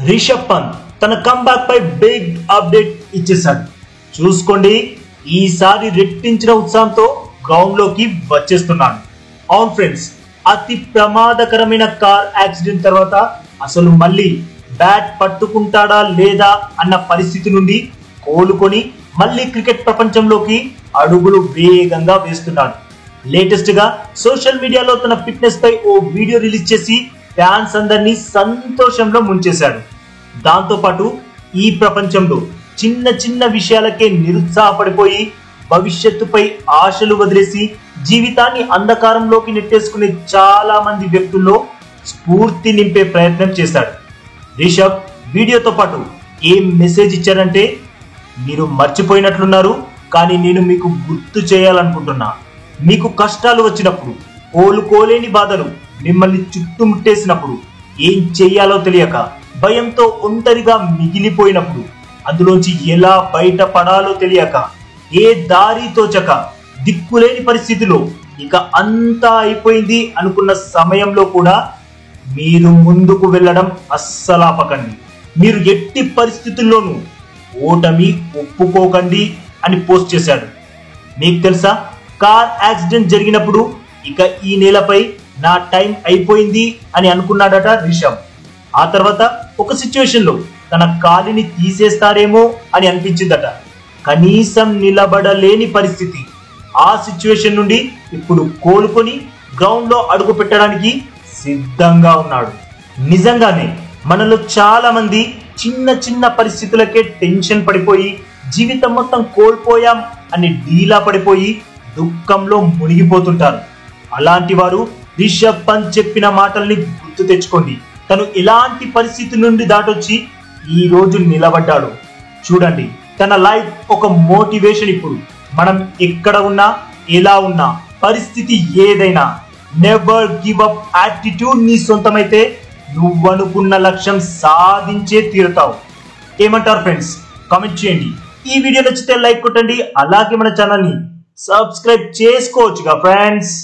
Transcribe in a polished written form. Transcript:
రిషబ్ పంత్ తన కంబ్యాక్ పై big update ఇచ్చేశాడు. చూసుకోండి, ఈసారి రెట్టించిన ఉత్సాహంతో గ్రౌండ్ లోకి వచ్చేస్తున్నాడు. అవును ఫ్రెండ్స్, అతి ప్రమాదకరమైన కార్ యాక్సిడెంట్ తర్వాత అసలు మళ్ళీ బ్యాట్ పట్టుకుంటాడా లేదా అన్న పరిస్థితి నుండి కోలుకొని మళ్ళీ క్రికెట్ ప్రపంచంలోకి అడుగులు వేగంగా వేస్తున్నాడు. లేటెస్ట్ గా సోషల్ మీడియాలో తన ఫిట్నెస్ పై ఓ వీడియో రిలీజ్ చేసి ఫ్యాన్స్ అందరినీ సంతోషంలో ముంచేశాడు. దాంతో పాటు ఈ ప్రపంచంలో చిన్న చిన్న విషయాలకే నిరుత్సాహపడిపోయి భవిష్యత్తుపై ఆశలు వదిలేసి జీవితాన్ని అంధకారంలోకి నెట్టేసుకునే చాలా మంది వ్యక్తుల్లో స్ఫూర్తి నింపే ప్రయత్నం చేశాడు. రిషబ్ వీడియోతో పాటు ఏం మెసేజ్ ఇచ్చారంటే, మీరు మర్చిపోయినట్లున్నారు, కానీ నేను మీకు గుర్తు చేయాలనుకుంటున్నా. మీకు కష్టాలు వచ్చినప్పుడు, కోలుకోలేని బాధలు మిమ్మల్ని చుట్టుముట్టేసినప్పుడు, ఏం చెయ్యాలో తెలియక భయంతో ఒంటరిగా మిగిలిపోయినప్పుడు, అందులోంచి ఎలా బయటపడాలో తెలియక, ఏ దారి తోచక దిక్కులేని పరిస్థితిలో ఇక అంతా అయిపోయింది అనుకున్న సమయంలో కూడా మీరు ముందుకు వెళ్ళడం అస్సలాపకండి. మీరు ఎట్టి పరిస్థితుల్లోనూ ఓటమి ఒప్పుకోకండి అని పోస్ట్ చేశాడు. మీకు తెలుసా, కార్ యాక్సిడెంట్ జరిగినప్పుడు ఇక ఈ నేలపై నా టైం అయిపోయింది అని అనుకున్నాడట రిషబ్. ఆ తర్వాత ఒక సిచ్యువేషన్ లో తన కాలిని తీసేస్తారేమో అని అనిపించిందట. కనీసం నిలబడలేని పరిస్థితి. ఆ సిచ్యువేషన్ నుండి ఇప్పుడు కోలుకొని గ్రౌండ్ లో అడుగు పెట్టడానికి సిద్ధంగా ఉన్నాడు. నిజంగానే మనలో చాలా మంది చిన్న చిన్న పరిస్థితులకే టెన్షన్ పడిపోయి జీవితం మొత్తం కోల్పోయాం అని డీలా పడిపోయి దుఃఖంలో మునిగిపోతుంటారు. అలాంటి వారు రిషబ్ పంత్ చెప్పిన మాటల్ని గుర్తు తెచ్చుకోండి. తను ఇలాంటి పరిస్థితి నుండి దాటొచ్చి ఈ రోజు నిలబడ్డాడు. చూడండి, తన లైఫ్ ఒక మోటివేషన్. ఇప్పుడు మనం ఎక్కడ ఉన్నా, ఎలా ఉన్నా, పరిస్థితి ఏదైనా, నెవర్ గివ్ అప్ యాటిట్యూడ్ నీ సొంతమైతే నువ్వనుకున్న లక్ష్యం సాధించే తీరుతావు. ఏమంటారు ఫ్రెండ్స్? కామెంట్ చేయండి. ఈ వీడియో నచ్చితే లైక్ కొట్టండి. అలాగే మన ఛానల్ ని సబ్స్క్రైబ్ చేసుకోవచ్చుగా ఫ్రెండ్స్.